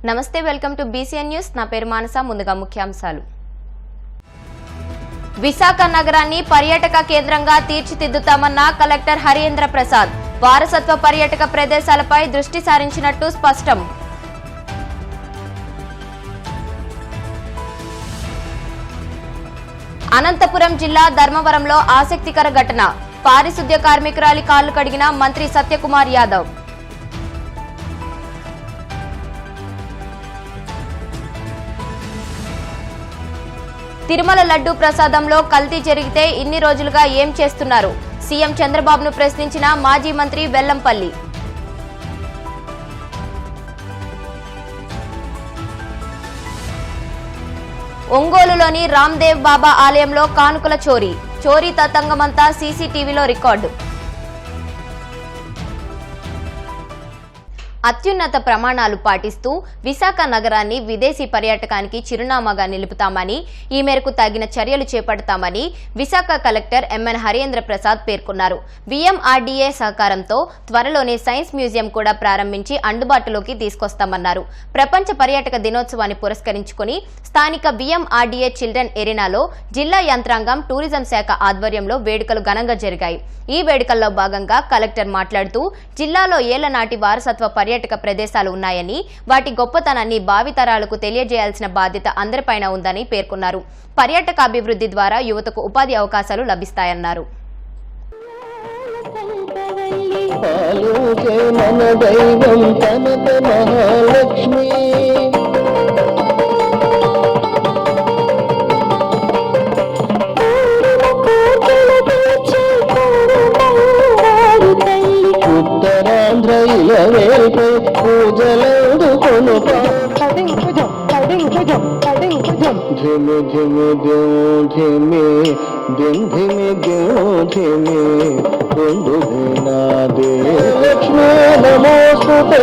నమస్తే, welcome to BCN news. నా పేరు మానస. ముందుగా ముఖ్యాంశాలు. విశాఖ నగరాన్ని పర్యాటక కేంద్రంగా తీర్చిదిద్దుతామన్న కలెక్టర్ హరీంద్ర ప్రసాద్. వారసత్వ పర్యాటక ప్రదేశాలపై దృష్టి సారించినట్టు స్పష్టం. అనంతపురం జిల్లా ధర్మవరంలో ఆసక్తికర ఘటన. పారిశుద్ధ్య కార్మికురాలి కాళ్లు కడిగిన మంత్రి సత్యకుమార్ యాదవ్. తిరుమల లడ్డూ ప్రసాదంలో కల్తీ జరిగితే ఇన్ని రోజులుగా ఏం చేస్తున్నారు? సీఎం చంద్రబాబును ప్రశ్నించిన మాజీ మంత్రి వెల్లంపల్లి. ఒంగోలులోని రామ్దేవ్ బాబా ఆలయంలో కానుకల చోరీ తతంగమంతా సీసీటీవీలో రికార్డు. అత్యున్నత ప్రమాణాలు పాటిస్తూ విశాఖ నగరాన్ని విదేశీ పర్యాటకానికి చిరునామాగా నిలుపుతామని, ఈ మేరకు తగిన చర్యలు చేపడతామని విశాఖ కలెక్టర్ ఎంఎన్ హరీంద్ర ప్రసాద్ పేర్కొన్నారు. విఎంఆర్డీఏ సహకారంతో త్వరలోనే సైన్స్ మ్యూజియం కూడా ప్రారంభించి అందుబాటులోకి తీసుకొస్తామన్నారు. ప్రపంచ పర్యాటక దినోత్సవాన్ని పురస్కరించుకుని స్థానిక విఎంఆర్డీఏ చిల్డ్రన్ ఎరీనాలో జిల్లా యంత్రాంగం, టూరిజం శాఖ ఆధ్వర్యంలో వేడుకలు ఘనంగా జరిగాయి. ఈ వేడుకల్లో భాగంగా కలెక్టర్ మాట్లాడుతూ జిల్లాలో ఏళ్ల నాటి వారసత్వ పర్యాటక ప్రదేశాలు ఉన్నాయని, వాటి గొప్పతనాన్ని భావితరాలకు తెలియజేయాల్సిన బాధ్యత అందరిపైన ఉందని పేర్కొన్నారు. పర్యాటక అభివృద్ధి ద్వారా యువతకు ఉపాధి అవకాశాలు లభిస్తాయన్నారు. धिमे धिमे द्यों धिमे दिन धिमे द्यों धिमे बिंदु भिना दे लक्ष्मी नमोस्तुते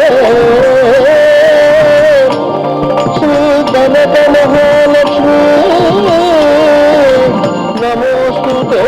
श्री धन धन हो लक्ष्मी नमोस्तुते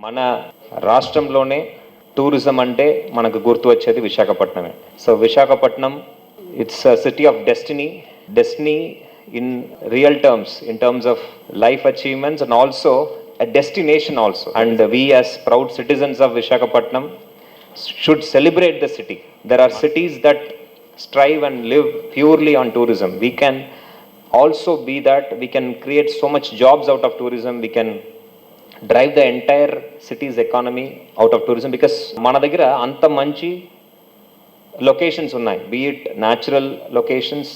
మన రాష్ట్రంలోనే టూరిజం అంటే మనకు గుర్తు వచ్చేది విశాఖపట్నమే. So Visakhapatnam, it's a city of destiny in real terms, in terms of life achievements and also a destination also, and we as proud citizens of Visakhapatnam should celebrate the city. There are cities that strive and live purely on tourism. We can also be that. We can create so much jobs out of tourism. We can drive the entire city's economy out of tourism, because mana daggara anta manchi locations unnai, be it natural locations.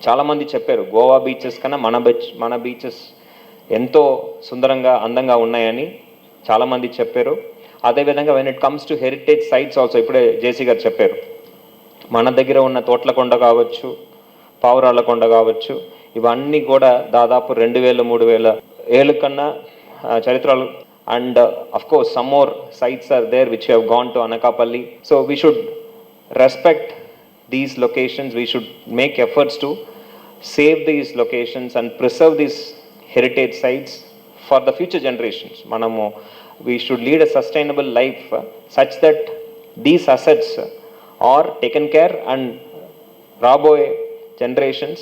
చాలా మంది చెప్పారు Goa beaches కన్నా మన beaches ఎంతో సుందరంగా అందంగా ఉన్నాయని చాలామంది చెప్పారు. అదేవిధంగా when it comes to heritage sites also, ఇప్పుడే జేసీ గారు చెప్పారు, మన దగ్గర ఉన్న తోట్లకొండ కావచ్చు, పావురాళ్ళకొండ కావచ్చు, ఇవన్నీ కూడా దాదాపు 2000-3000 ఏళ్ళ కన్నా చరిత్రలు. And of course some more sites are there which have gone to Anakapalli. So we should respect these locations. We should make efforts to save these locations and preserve these heritage sites for the future generations. We should lead a sustainable life such that these assets are taken care and raboye generations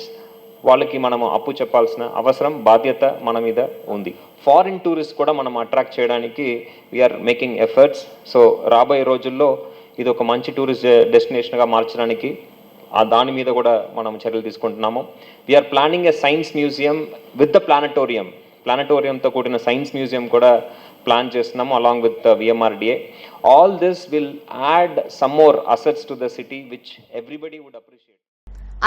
వాళ్ళకి మనం అప్పు చెప్పాల్సిన అవసరం బాధ్యత మన మీద ఉంది. Foreign tourist కూడా మనం అట్రాక్ట్ చేయడానికి వీఆర్ మేకింగ్ ఎఫర్ట్స్. సో రాబోయే రోజుల్లో ఇది ఒక మంచి టూరిస్ట్ డెస్టినేషన్గా మార్చడానికి దాని మీద కూడా మనం చర్యలు తీసుకుంటున్నాము. We are planning a science museum with the ప్లానటోరియంతో కూడిన సైన్స్ మ్యూజియం కూడా ప్లాన్ చేస్తున్నాము along with VMRDA. All this will add some more assets to the city which everybody would appreciate.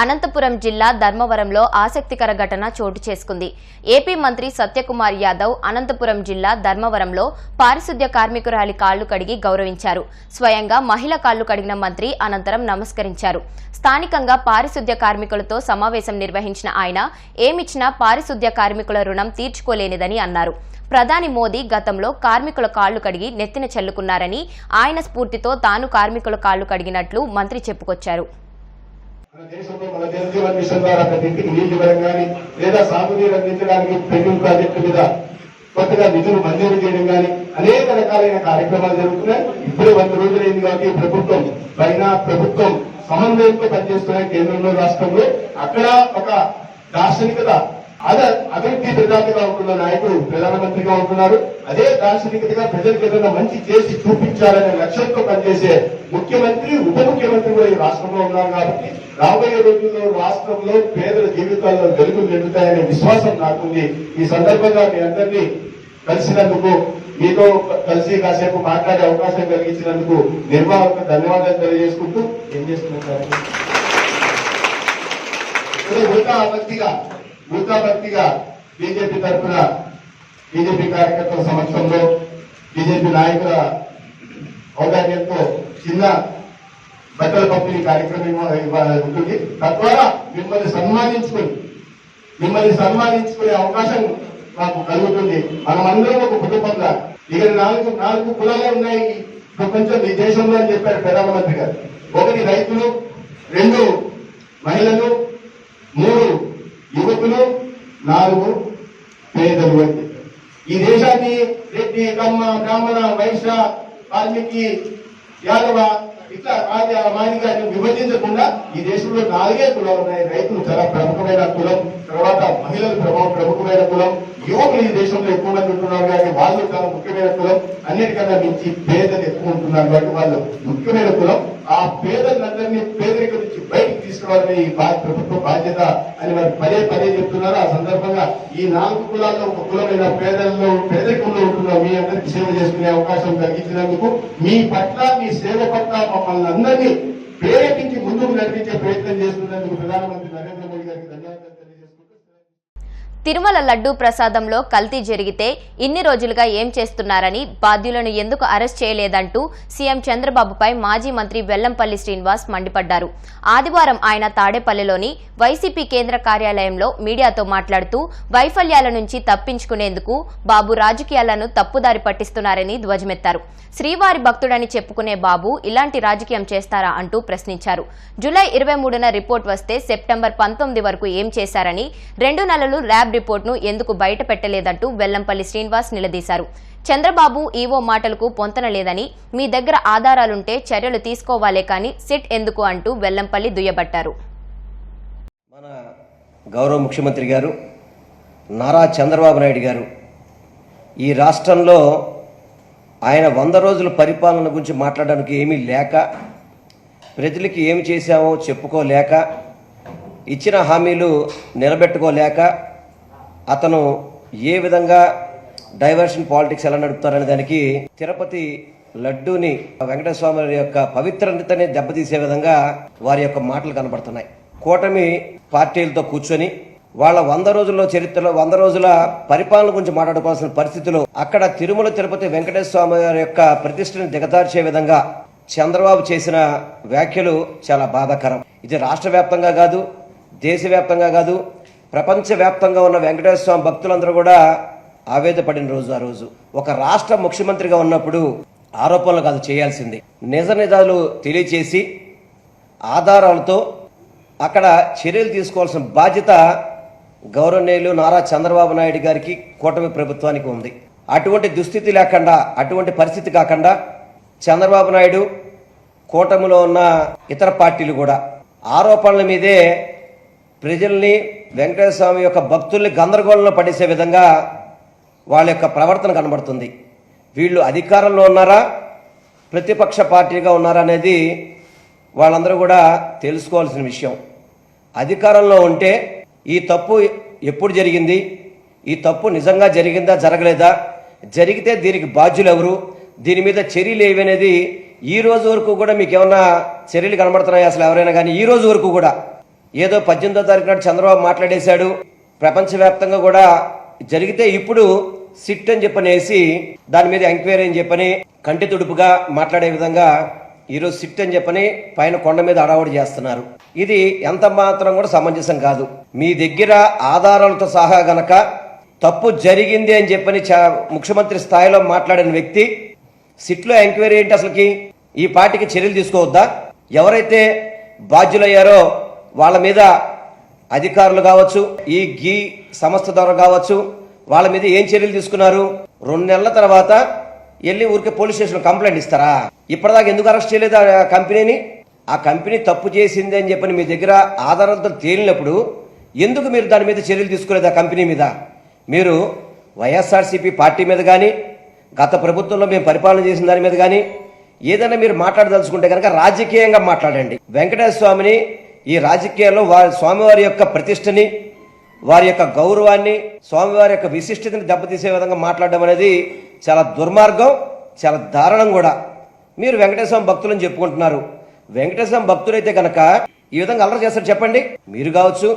Anantapuram జిల్లా ధర్మవరంలో ఆసక్తికర ఘటన చోటు చేసుకుంది. ఏపీ మంత్రి సత్యకుమార్ యాదవ్ అనంతపురం జిల్లా ధర్మవరంలో పారిశుద్ధ్య కార్మికురాలి కాళ్లు కడిగి గౌరవించారు. స్వయంగా మహిళ కాళ్లు కడిగిన మంత్రి అనంతరం నమస్కరించారు. స్థానికంగా పారిశుద్ధ్య కార్మికులతో సమావేశం నిర్వహించిన ఆయన ఏమిచ్చినా పారిశుద్ధ్య కార్మికుల రుణం తీర్చుకోలేనిదని అన్నారు. ప్రధాని మోదీ గతంలో కార్మికుల కాళ్లు కడిగి నెత్తిన చల్లుకున్నారని, ఆయన స్ఫూర్తితో తాను కార్మికుల కాళ్లు కడిగినట్లు మంత్రి చెప్పుకొచ్చారు. మన దేశంలో మన జల్ జీవన్ మిషన్ ద్వారా ప్రతి ఇంటికి నీళ్లు ఇవ్వడం కానీ లేదా సాగునీరు అందించడానికి పెండింగ్ ప్రాజెక్టు మీద కొత్తగా నిధులు మంజూరు చేయడం కానీ అనేక రకాలైన కార్యక్రమాలు జరుగుతున్నాయి. ఇప్పుడే 100 రోజులైంది కాబట్టి ప్రభుత్వం సమన్వయంతో పనిచేస్తున్నాయి. కేంద్రంలో రాష్ట్రంలో అక్కడ ఒక దార్శనికత అభివృద్ధి ప్రధానిగా ఉంటున్న నాయకుడు ప్రధానమంత్రిగా ఉంటున్నారు. అదే దార్శనికతగా ప్రజలకు ఏదైనా మంచి చేసి చూపించాలనే లక్ష్యంతో పనిచేసే ముఖ్యమంత్రి ఉప ముఖ్యమంత్రి కూడా ఈ రాష్ట్రంలో ఉన్నారు. కాబట్టి రాబోయే రోజుల్లో రాష్ట్రంలో పేదల జీవితాల్లో వెలుగులు నిండుతాయనే విశ్వాసం నాకుంది. ఈ సందర్భంగా మీ అందరినీ కలిసినందుకు, మీతో కలిసి కాసేపు మాట్లాడే అవకాశం కలిగించినందుకు నిర్వాహకు ధన్యవాదాలు తెలియజేసుకుంటూ ఏం చేస్తున్నారు మూర్ఖాభక్తిగా బీజేపీ తరఫున బీజేపీ కార్యకర్తల సమక్షంలో బీజేపీ నాయకుల ఔదార్యంతో చిన్న బట్టల పంపిణీ కార్యక్రమం ఉంటుంది. తద్వారా మిమ్మల్ని సన్మానించుకునే అవకాశం మాకు కలుగుతుంది. మనమందరం ఒక కుటుంబంగా. ఇక నాలుగు కులాలే ఉన్నాయి ప్రపంచం ఈ దేశంలో అని చెప్పారు ప్రధానమంత్రి గారు. 1 రైతులు, 2 మహిళలు, 3 యువకులు, 4 పేదలు. ఈ దేశాన్ని రెడ్డి, కమ్మ, బ్రాహ్మణ, వైశ్య, వాల్మీకి, యాదవ ఇట్లా మాదిగా విభజించకుండా ఈ దేశంలో 4 కులాలు ఉన్నాయి. రైతులు చాలా ప్రముఖమైన కులం, తర్వాత మహిళలు ప్రముఖమైన కులం, యువకులు ఈ దేశంలో ఎక్కువ మంది ఉంటున్నారు కాబట్టి వాళ్ళు చాలా ముఖ్యమైన కులం. అన్నిటికన్నా మించి పేదలు ఎక్కువ ఉంటున్నారు కాబట్టి వాళ్ళు ముఖ్యమైన కులం. ఆ పేదలందరినీ పేదరికం నుంచి బయటకు తీసుకురావాలని ఈ ప్రభుత్వ బాధ్యత అని వారు పదే చెప్తున్నారు. ఆ సందర్భంగా ఈ 4 కులాల్లో ఒక కులమైన పేదరికంలో ఉంటున్న మీ అందరికీ సేవ చేసుకునే అవకాశం కలిగించినందుకు, మీ పట్ల మీ సేవ పట్ల మమ్మల్ని అందరినీ ప్రేరేపించి ముందుకు నడిపించే ప్రయత్నం చేస్తున్నందుకు ప్రధానమంత్రి నరేంద్ర మోదీ గారికి ధన్యవాదాలు తెలియజేసుకుంటూ. తిరుమల లడ్డూ ప్రసాదంలో కల్తీ జరిగితే ఇన్ని రోజులుగా ఏం చేస్తున్నారని, బాధ్యులను ఎందుకు అరెస్ట్ చేయలేదంటూ సీఎం చంద్రబాబుపై మాజీ మంత్రి వెల్లంపల్లి శ్రీనివాస్ మండిపడ్డారు. ఆదివారం ఆయన తాడేపల్లిలోని వైసీపీ కేంద్ర కార్యాలయంలో మీడియాతో మాట్లాడుతూ వైఫల్యాల నుంచి తప్పించుకునేందుకు బాబు రాజకీయాలను తప్పుదారి పట్టిస్తున్నారని ధ్వజమెత్తారు. శ్రీవారి భక్తుడని చెప్పుకునే బాబు ఇలాంటి రాజకీయం చేస్తారా అంటూ ప్రశ్నించారు. జూలై 23న రిపోర్ట్ వస్తే సెప్టెంబర్ 19 వరకు ఏం చేశారని, 2 నెలలు ల్యాబ్ రిపోర్ట్ను ఎందుకు బయట పెట్టలేదంటూ వెల్లంపల్లి శ్రీనివాస్ నిలదీశారు. చంద్రబాబు ఈవో మాటలకు పొంతనలేదని, మీ దగ్గర ఆధారాలుంటే చర్యలు తీసుకోవాలే కానీ సిట్ ఎందుకు అంటూ వెల్లంపల్లి దుయ్యబట్టారు. మన గౌరవ ముఖ్యమంత్రి గారు నారా చంద్రబాబు నాయుడు గారు ఈ రాష్ట్రంలో ఆయన 100 రోజుల పరిపాలన గురించి మాట్లాడడానికి ఏమీ లేక, ప్రజలకి ఏమి చేశామో చెప్పుకోలేక, ఇచ్చిన హామీలు నిలబెట్టుకోలేక, అతను ఏ విధంగా డైవర్షన్ పాలిటిక్స్ ఎలా నడుపుతారనే దానికి తిరుపతి లడ్డూని వెంకటేశ్వర స్వామి యొక్క పవిత్రతని దెబ్బతీసే విధంగా వారి యొక్క మాటలు కనబడుతున్నాయి. కూటమి పార్టీలతో కూర్చొని వాళ్ళ 100 రోజుల్లో చరిత్రలో 100 రోజుల పరిపాలన గురించి మాట్లాడుకోవాల్సిన పరిస్థితిలో అక్కడ తిరుమల తిరుపతి వెంకటేశ్వర స్వామి గారి యొక్క ప్రతిష్టని దిగజార్చే విధంగా చంద్రబాబు చేసిన వ్యాఖ్యలు చాలా బాధాకరం. ఇది రాష్ట్ర వ్యాప్తంగా కాదు, దేశవ్యాప్తంగా కాదు, ప్రపంచవ్యాప్తంగా ఉన్న వెంకటేశ్వర స్వామి భక్తులందరూ కూడా ఆవేదపడిన రోజు ఆ రోజు. ఒక రాష్ట్ర ముఖ్యమంత్రిగా ఉన్నప్పుడు ఆరోపణలు కాదు చేయాల్సింది, నిజాలు తెలియచేసి ఆధారాలతో అక్కడ చర్యలు తీసుకోవాల్సిన బాధ్యత గౌరవనీయులు నారా చంద్రబాబు నాయుడు గారికి, కూటమి ప్రభుత్వానికి ఉంది. అటువంటి దుస్థితి లేకుండా, అటువంటి పరిస్థితి కాకుండా చంద్రబాబు నాయుడు, కూటమిలో ఉన్న ఇతర పార్టీలు కూడా ఆరోపణల మీదే ప్రజల్ని వెంకటేశ్వర స్వామి యొక్క భక్తుల్ని గందరగోళంలో పడేసే విధంగా వాళ్ళ యొక్క ప్రవర్తన కనబడుతుంది. వీళ్ళు అధికారంలో ఉన్నారా, ప్రతిపక్ష పార్టీగా ఉన్నారా అనేది వాళ్ళందరూ కూడా తెలుసుకోవాల్సిన విషయం. అధికారంలో ఉంటే ఈ తప్పు ఎప్పుడు జరిగింది, ఈ తప్పు నిజంగా జరిగిందా జరగలేదా, జరిగితే దీనికి బాధ్యులు ఎవరు, దీని మీద చర్యలు ఏవి అనేది ఈ రోజు వరకు కూడా మీకు ఏమన్నా చర్యలు కనబడుతున్నాయి అసలు ఎవరైనా కానీ? ఈ రోజు వరకు కూడా ఏదో 18వ తారీఖు నాడు చంద్రబాబు మాట్లాడేశాడు, ప్రపంచవ్యాప్తంగా కూడా జరిగితే ఇప్పుడు సిట్ అని చెప్పనేసి దాని మీద ఎంక్వైరీ అని చెప్పని కంటి తుడుపుగా మాట్లాడే విధంగా ఈరోజు సిట్ అని చెప్పని పైన కొండ మీద అడావుడి చేస్తున్నారు. ఇది ఎంత మాత్రం కూడా సమంజసం కాదు. మీ దగ్గర ఆధారాలతో సహా గనక తప్పు జరిగింది అని చెప్పని ముఖ్యమంత్రి స్థాయిలో మాట్లాడిన వ్యక్తి సిట్లో ఎంక్వైరీ ఏంటి అసలుకి? ఈ పార్టీకి చర్యలు తీసుకోవద్దా? ఎవరైతే బాధ్యులయ్యారో వాళ్ళ మీద అధికారులు కావచ్చు, ఈ గీ సంస్థ ద్వారా కావచ్చు, వాళ్ళ మీద ఏం చర్యలు తీసుకున్నారు? 2 నెలల తర్వాత వెళ్ళి ఊరికే పోలీస్ స్టేషన్ కంప్లైంట్ ఇస్తారా? ఇప్పటిదాకా ఎందుకు అరెస్ట్ చేయలేదు ఆ కంపెనీని? ఆ కంపెనీ తప్పు చేసింది అని చెప్పని మీ దగ్గర ఆధారాలతో తేలినప్పుడు ఎందుకు మీరు దాని మీద చర్యలు తీసుకోలేదు? ఆ కంపెనీ మీద మీరు వైఎస్ఆర్సీపీ పార్టీ మీద కానీ, గత ప్రభుత్వంలో మేము పరిపాలన చేసిన దాని మీద కానీ ఏదైనా మీరు మాట్లాడదలుచుకుంటే కనుక రాజకీయంగా మాట్లాడండి. వెంకటేశ్వర స్వామిని ఈ రాజకీయాల్లో స్వామివారి యొక్క ప్రతిష్టని, వారి యొక్క గౌరవాన్ని, స్వామివారి యొక్క విశిష్టతని దెబ్బతీసే విధంగా మాట్లాడడం అనేది చాలా దుర్మార్గం, చాలా దారుణం కూడా. మీరు వెంకటేశ్వర స్వామి భక్తులని చెప్పుకుంటున్నారు. వెంకటేశ్వర స్వామి భక్తులైతే కనుక ఈ విధంగా అల్లరి చేస్తారు చెప్పండి? మీరు కావచ్చు,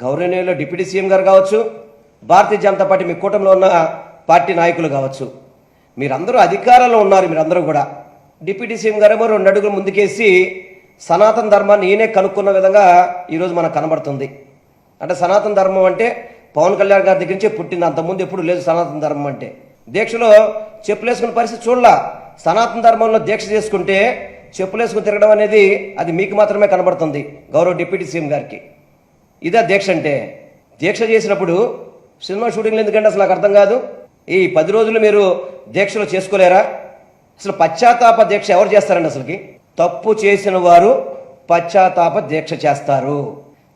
గౌరవనీయులు డిప్యూటీ సీఎం గారు కావచ్చు, భారతీయ జనతా పార్టీ మీ కూటమిలో ఉన్న పార్టీ నాయకులు కావచ్చు, మీరందరూ అధికారంలో ఉన్నారు. మీరందరూ కూడా డిప్యూటీ సీఎం గారేమో 2 అడుగులు ముందుకేసి సనాతన ధర్మాన్ని ఈయనే కనుక్కున్న విధంగా ఈరోజు మనకు కనబడుతుంది. అంటే సనాతన ధర్మం అంటే పవన్ కళ్యాణ్ గారి దగ్గర నుంచే పుట్టింది, అంతకుముందు ఎప్పుడు లేదు సనాతన ధర్మం అంటే. దీక్షలో చెప్పులేసుకునే పరిస్థితి చూడలా. సనాతన ధర్మంలో దీక్ష చేసుకుంటే చెప్పులేసుకుని తిరగడం అనేది అది మీకు మాత్రమే కనబడుతుంది, గౌరవ డిప్యూటీ సీఎం గారికి. ఇదే దీక్ష అంటే. దీక్ష చేసినప్పుడు సినిమా షూటింగ్లు ఎందుకంటే అసలు నాకు అర్థం కాదు. ఈ 10 రోజులు మీరు దీక్షలో చేసుకోలేరా? అసలు పశ్చాత్తాప దీక్ష ఎవరు చేస్తారండి? అసలుకి తప్పు చేసిన వారు పశ్చాత్తాప దీక్ష చేస్తారు.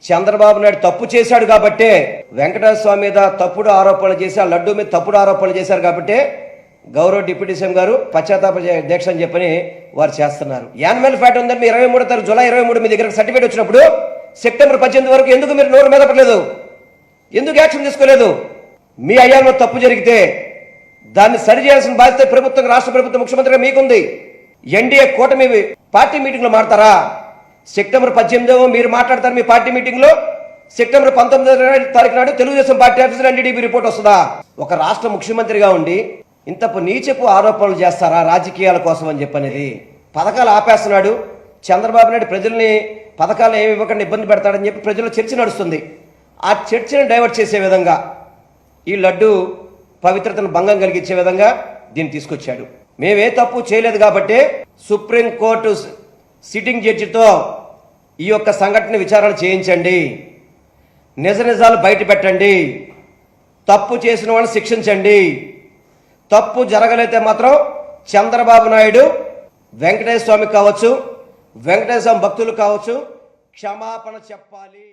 చంద్రబాబు నాయుడు తప్పు చేశాడు కాబట్టే వెంకటేశ్వర స్వామి మీద తప్పుడు ఆరోపణలు చేసి, ఆ లడ్డూ మీద తప్పుడు ఆరోపణలు చేశారు కాబట్టి గౌరవ డిప్యూటీ సీఎం గారు పశ్చాత్తాప దీక్ష అని చెప్పని వారు చేస్తున్నారు. యానిమల్ ఫ్యాట్ ఉందని 23వ తారీఖు జూలై 23 మీ దగ్గర సర్టిఫికేట్ వచ్చినప్పుడు సెప్టెంబర్ 18 వరకు ఎందుకు మీరు నోరు మీద పడలేదు? ఎందుకు యాక్షన్ తీసుకోలేదు? మీ అయ్యాలో తప్పు జరిగితే దాన్ని సరి చేయాల్సిన బాధ్యత ప్రభుత్వం, రాష్ట్ర ప్రభుత్వం, ముఖ్యమంత్రిగా మీకుంది. ఎన్డీఏ కూటమి పార్టీ మీటింగ్లో మాట్లాడతారా? సెప్టెంబర్ 18వ మీరు మాట్లాడతారు మీ పార్టీ మీటింగ్లో. సెప్టెంబర్ 19వ తారీఖు నాడు తెలుగుదేశం పార్టీ ఆఫీసులో ఎన్డీడీబీ రిపోర్ట్ వస్తుందా? ఒక రాష్ట్ర ముఖ్యమంత్రిగా ఉండి ఇంత నీచపు ఆరోపణలు చేస్తారా రాజకీయాల కోసం అని చెప్పనేది? పథకాలు ఆపేస్తున్నాడు చంద్రబాబు నాయుడు, ప్రజల్ని పథకాలు ఏమి ఇవ్వకుండా ఇబ్బంది పెడతాడని చెప్పి ప్రజల్లో చర్చ నడుస్తుంది. ఆ చర్చను డైవర్ట్ చేసే విధంగా, ఈ లడ్డు పవిత్రతను భంగం కలిగించే విధంగా దీన్ని తీసుకొచ్చాడు. మేమే తప్పు చేయలేదు కాబట్టి సుప్రీంకోర్టు సిట్టింగ్ జడ్జితో ఈ యొక్క సంఘటన విచారణ చేయించండి, నిజ నిజాలు బయట పెట్టండి, తప్పు చేసిన వాళ్ళని శిక్షించండి. తప్పు జరగలేతే మాత్రం చంద్రబాబు నాయుడు వెంకటేశ్వర స్వామి కావచ్చు, వెంకటేశ్వర స్వామి భక్తులు కావచ్చు క్షమాపణ చెప్పాలి.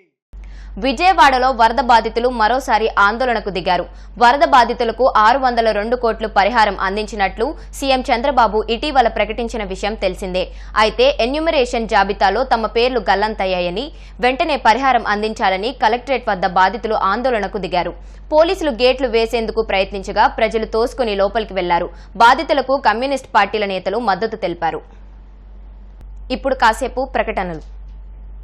విజయవాడలో వరద బాధితులు మరోసారి ఆందోళనకు దిగారు. వరద బాధితులకు 602 కోట్లు పరిహారం అందించినట్లు సీఎం చంద్రబాబు ఇటీవల ప్రకటించిన విషయం తెలిసిందే. అయితే ఎన్యూమరేషన్ జాబితాలో తమ పేర్లు గల్లంతయ్యాయని, వెంటనే పరిహారం అందించాలని కలెక్టరేట్ వద్ద బాధితులు ఆందోళనకు దిగారు. పోలీసులు గేట్లు వేసేందుకు ప్రయత్నించగా ప్రజలు తోసుకుని లోపలికి వెళ్లారు. బాధితులకు కమ్యూనిస్ట్ పార్టీల నేతలు మద్దతు తెలిపారు. ఇప్పుడు కాసేపు ప్రకటనలు.